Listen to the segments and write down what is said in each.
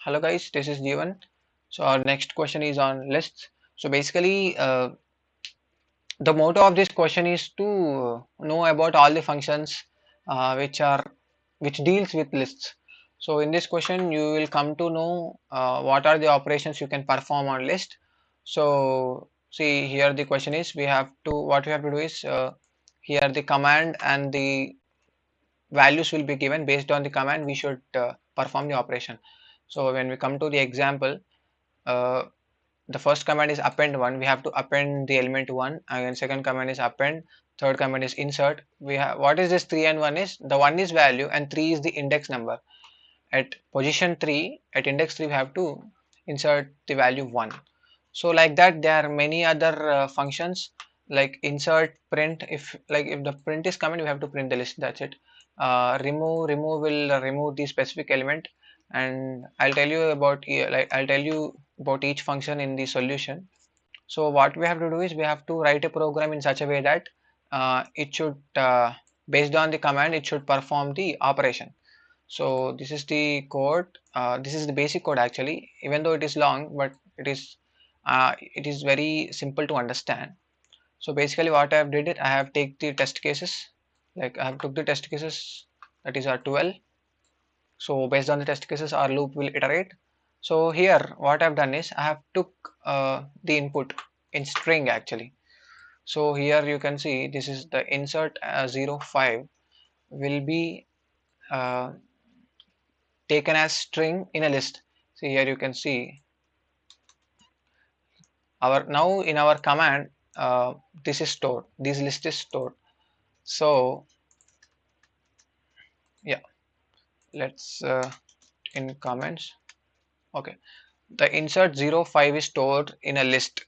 Hello guys, this is Jeevan. So our next question is on lists. So basically, the motto of this question is to know about all the functions which deals with lists. So in this question, you will come to know what are the operations you can perform on list. So see here the question is what we have to do is here the command and the values will be given. Based on the command we should perform the operation. So when we come to the example, uh, the first command is append 1, we have to append the element 1, and second command is append, third command is insert. We have, what is this 3 and 1 is, the 1 is value and 3 is the index number. At position 3, at index 3 we have to insert the value 1. So like that there are many other functions like insert, print. If the print is coming, we have to print the list, that's it. Remove will remove the specific element, and I'll tell you about each function in the solution. So what we have to do is we have to write a program in such a way that it should based on the command it should perform the operation. So this is the code. This is the basic code actually, even though it is long, but it is very simple to understand. So basically what I have did it, I have take the test cases, like I have took the test cases, that is our 12. So based on the test cases our loop will iterate. So here what I've done is I have took the input in string actually. So here you can see this is the insert 05 will be uh, taken as string in a list. See here you can see our, now in our command this is stored, this list is stored. So yeah, let's in comments. Okay, the insert 05 is stored in a list,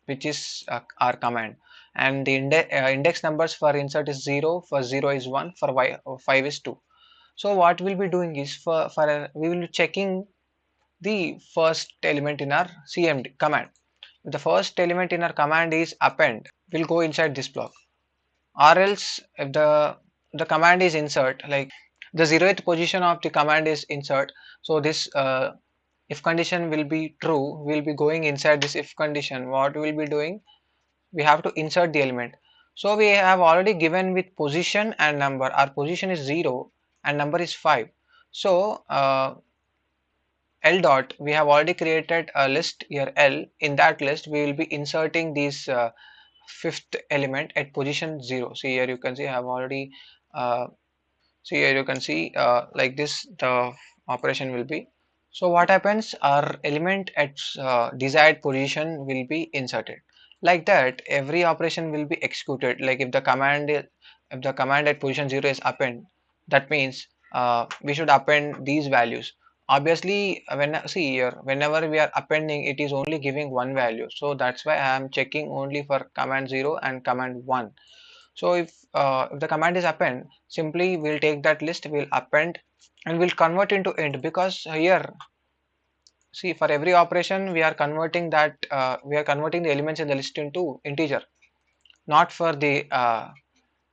which is our command, and the index numbers for insert is 0, for 0 is 1, for 5 is 2. So what we'll be doing is we will be checking the first element in our cmd command. If the first element in our command is append, we'll go inside this block, or else if the command is insert, like the 0th position of the command is insert, so this if condition will be true, we'll be going inside this if condition. What we'll be doing, we have to insert the element. So we have already given with position and number, our position is 0 and number is 5. So L dot, we have already created a list here L. In that list we will be inserting these fifth element at position 0. See here you can see I have already uh, see here you can see like this the operation will be. So what happens, our element at desired position will be inserted. Like that every operation will be executed. Like if the command at position 0 is append, that means we should append these values. Obviously when see here, whenever we are appending it is only giving one value, so that's why I am checking only for command 0 and command 1. So if the command is append, simply we'll take that list, we'll append, and we'll convert into int, because here see for every operation we are converting the elements in the list into integer, not for the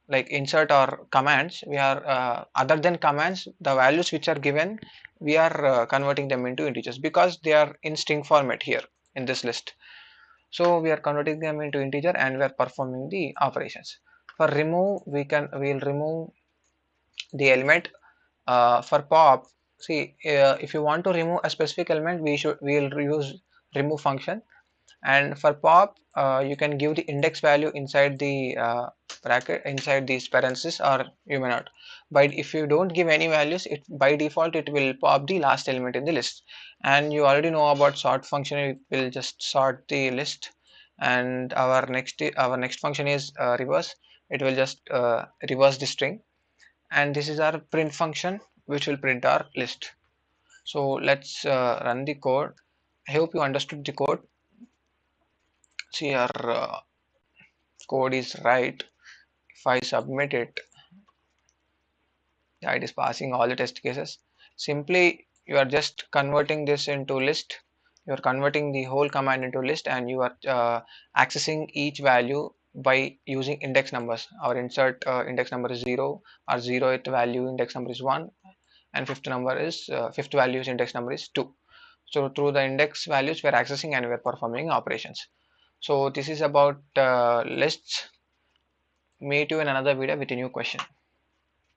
like insert or commands. We are other than commands, the values which are given we are converting them into integers because they are in string format here in this list. So we are converting them into integer and we are performing the operations. For remove, we'll remove the element. For pop, see if you want to remove a specific element, we'll use remove function. And for pop, you can give the index value inside the bracket, inside these parentheses, or you may not. But if you don't give any values, it by default it will pop the last element in the list. And you already know about sort function, it will just sort the list. And our next function is reverse, it will just reverse the string. And this is our print function which will print our list. So let's run the code. I hope you understood the code. See our code is right. If I submit it, yeah, it is passing all the test cases. Simply you are just converting this into list, you are converting the whole command into list, and you are accessing each value by using index numbers. Our insert index number is 0, our 0th value index number is 1, and fifth value index number is 2. So through the index values we're accessing and we're performing operations. So this is about lists. Meet you in another video with a new question.